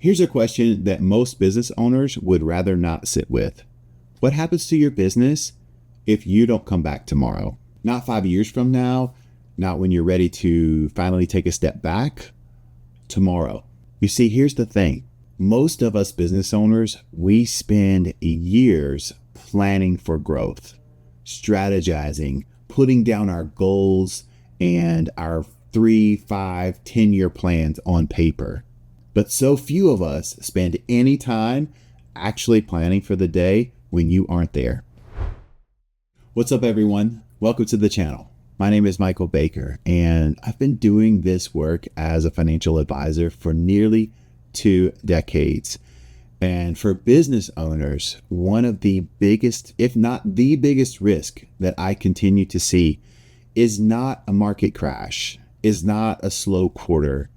Here's a question that most business owners would rather not sit with. What happens to your business if you don't come back tomorrow? Not 5 years from now, not when you're ready to finally take a step back, tomorrow. You see, here's the thing. Most of us business owners, we spend years planning for growth, strategizing, putting down our goals and our 3, 5, 10-year plans on paper. But so few of us spend any time actually planning for the day when you aren't there. What's up, everyone? Welcome to the channel. My name is Michael Baker, and I've been doing this work as a financial advisor for nearly 2 decades. And for business owners, one of the biggest, if not the biggest risk that I continue to see is not a market crash, is not a slow quarter.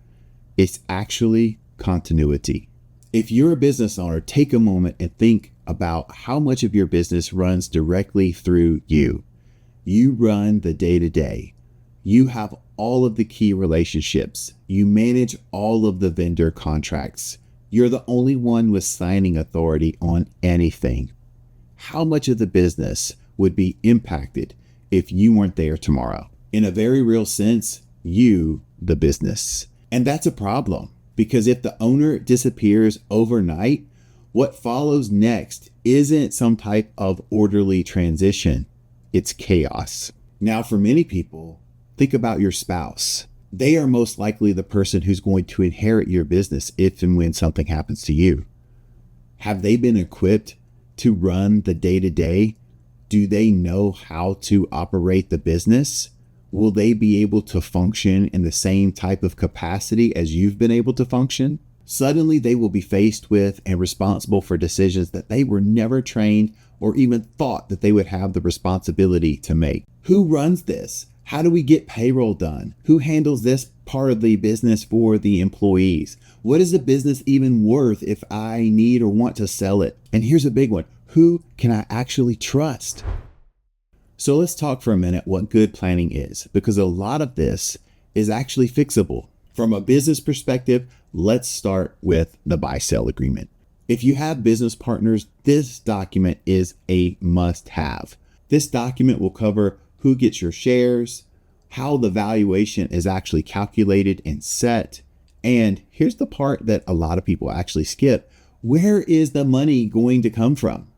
It's actually continuity. If you're a business owner, take a moment and think about how much of your business runs directly through you. You run the day-to-day. You have all of the key relationships. You manage all of the vendor contracts. You're the only one with signing authority on anything. How much of the business would be impacted if you weren't there tomorrow? In a very real sense, you, the business. And that's a problem, because if the owner disappears overnight, what follows next isn't some type of orderly transition. It's chaos. Now, for many people, think about your spouse. They are most likely the person who's going to inherit your business if and when something happens to you. Have they been equipped to run the day-to-day? Do they know how to operate the business? Will they be able to function in the same type of capacity as you've been able to function? Suddenly, they will be faced with and responsible for decisions that they were never trained or even thought that they would have the responsibility to make. Who runs this? How do we get payroll done? Who handles this part of the business for the employees? What is the business even worth if I need or want to sell it? And here's a big one. Who can I actually trust? So let's talk for a minute what good planning is, because a lot of this is actually fixable. From a business perspective, let's start with the buy-sell agreement. If you have business partners, this document is a must-have. This document will cover who gets your shares, how the valuation is actually calculated and set, and here's the part that a lot of people actually skip. Where is the money going to come from?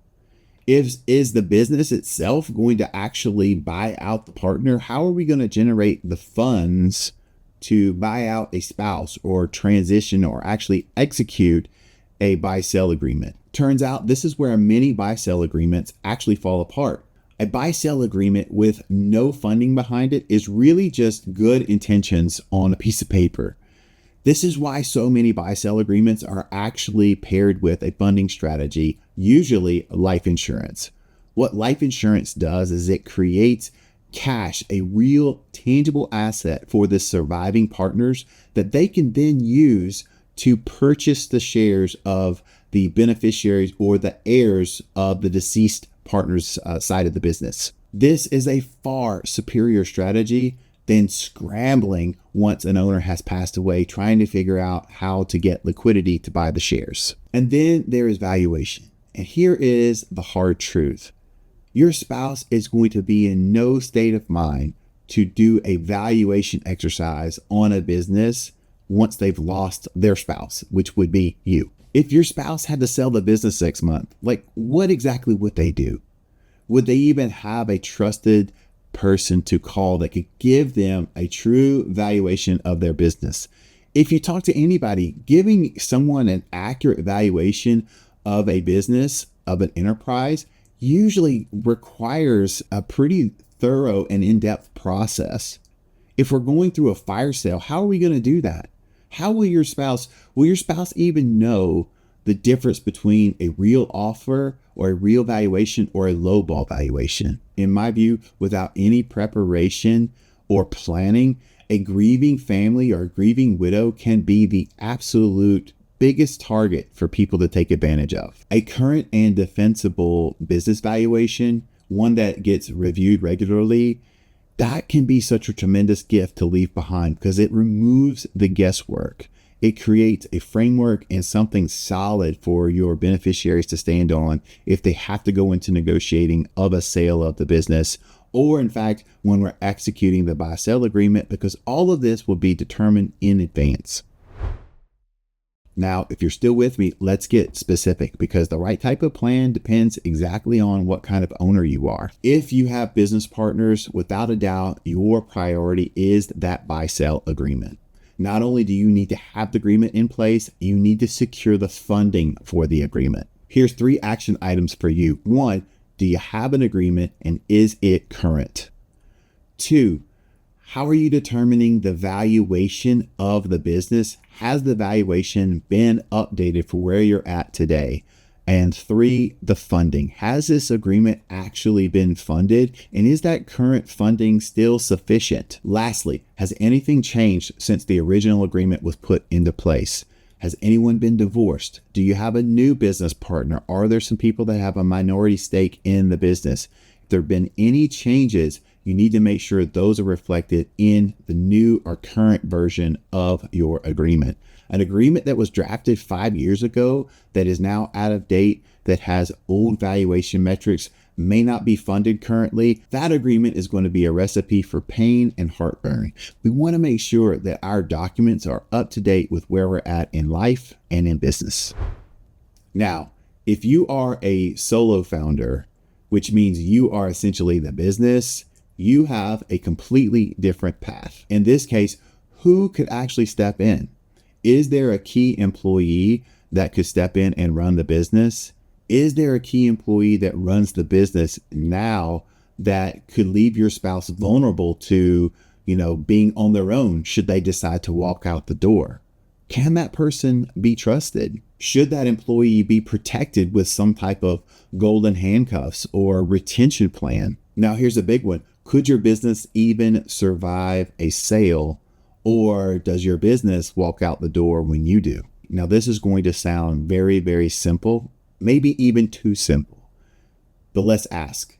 Is the business itself going to actually buy out the partner? How are we going to generate the funds to buy out a spouse or transition or actually execute a buy-sell agreement? Turns out this is where many buy-sell agreements actually fall apart. A buy-sell agreement with no funding behind it is really just good intentions on a piece of paper. This is why so many buy-sell agreements are actually paired with a funding strategy, usually life insurance. What life insurance does is it creates cash, a real tangible asset for the surviving partners that they can then use to purchase the shares of the beneficiaries or the heirs of the deceased partner's side of the business. This is a far superior strategy than scrambling once an owner has passed away, trying to figure out how to get liquidity to buy the shares. And then there is valuation. And here is the hard truth. Your spouse is going to be in no state of mind to do a valuation exercise on a business once they've lost their spouse, which would be you. If your spouse had to sell the business next month, what exactly would they do? Would they even have a trusted person to call that could give them a true valuation of their business? If you talk to anybody, giving someone an accurate valuation of a business, of an enterprise, usually requires a pretty thorough and in-depth process. If we're going through a fire sale, how are we going to do that? How will your spouse even know the difference between a real offer or a real valuation or a lowball valuation? In my view, without any preparation or planning, a grieving family or a grieving widow can be the absolute biggest target for people to take advantage of. A current and defensible business valuation, one that gets reviewed regularly, that can be such a tremendous gift to leave behind because it removes the guesswork. It creates a framework and something solid for your beneficiaries to stand on if they have to go into negotiating of a sale of the business, or in fact, when we're executing the buy-sell agreement, because all of this will be determined in advance. Now, if you're still with me, let's get specific, because the right type of plan depends exactly on what kind of owner you are. If you have business partners, without a doubt, your priority is that buy-sell agreement. Not only do you need to have the agreement in place, you need to secure the funding for the agreement. Here's 3 action items for you. 1, do you have an agreement and is it current? 2, how are you determining the valuation of the business? Has the valuation been updated for where you're at today? And 3, the funding. Has this agreement actually been funded? And is that current funding still sufficient? Lastly, has anything changed since the original agreement was put into place? Has anyone been divorced? Do you have a new business partner? Are there some people that have a minority stake in the business? If there have been any changes, you need to make sure those are reflected in the new or current version of your agreement. An agreement that was drafted 5 years ago that is now out of date, that has old valuation metrics, may not be funded currently. That agreement is going to be a recipe for pain and heartburn. We want to make sure that our documents are up to date with where we're at in life and in business. Now, if you are a solo founder, which means you are essentially the business, you have a completely different path. In this case, who could actually step in? Is there a key employee that could step in and run the business? Is there a key employee that runs the business now that could leave your spouse vulnerable to, being on their own should they decide to walk out the door? Can that person be trusted? Should that employee be protected with some type of golden handcuffs or retention plan? Now, here's a big one. Could your business even survive a sale, or does your business walk out the door when you do? Now, this is going to sound very, very simple, maybe even too simple, but let's ask,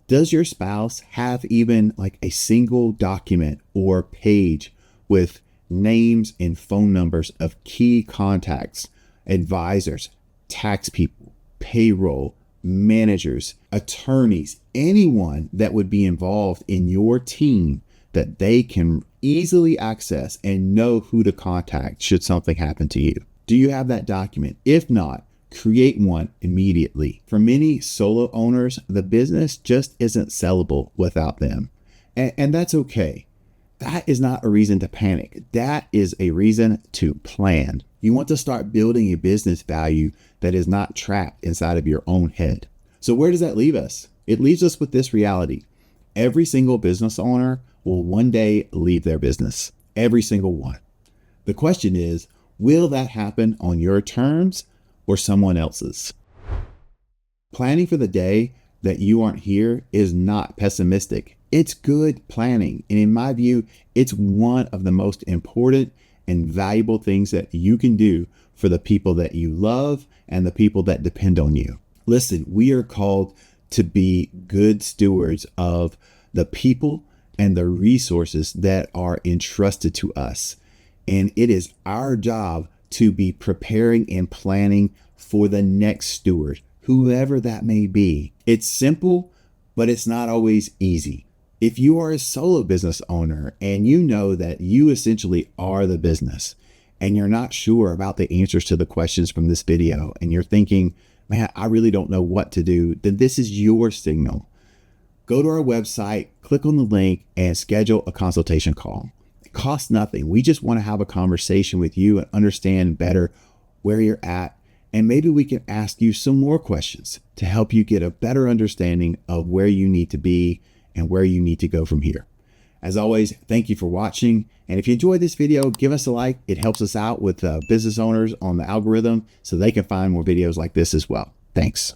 does your spouse have even like a single document or page with names and phone numbers of key contacts, advisors, tax people, payroll, managers, attorneys, anyone that would be involved in your team that they can easily access and know who to contact should something happen to you? Do you have that document? If not, create one immediately. For many solo owners, the business just isn't sellable without them. And that's okay. That is not a reason to panic. That is a reason to plan. You want to start building a business value that is not trapped inside of your own head. So where does that leave us? It leaves us with this reality. Every single business owner will one day leave their business. Every single one. The question is, will that happen on your terms or someone else's? Planning for the day that you aren't here is not pessimistic. It's good planning. And in my view, it's one of the most important and valuable things that you can do for the people that you love and the people that depend on you. Listen, we are called to be good stewards of the people and the resources that are entrusted to us. And it is our job to be preparing and planning for the next steward, whoever that may be. It's simple, but it's not always easy. If you are a solo business owner and you know that you essentially are the business and you're not sure about the answers to the questions from this video and you're thinking, man, I really don't know what to do, then this is your signal. Go to our website, click on the link and schedule a consultation call. It costs nothing. We just want to have a conversation with you and understand better where you're at. And maybe we can ask you some more questions to help you get a better understanding of where you need to be and where you need to go from here. As always, thank you for watching. And if you enjoyed this video, give us a like. It helps us out with business owners on the algorithm so they can find more videos like this as well. Thanks.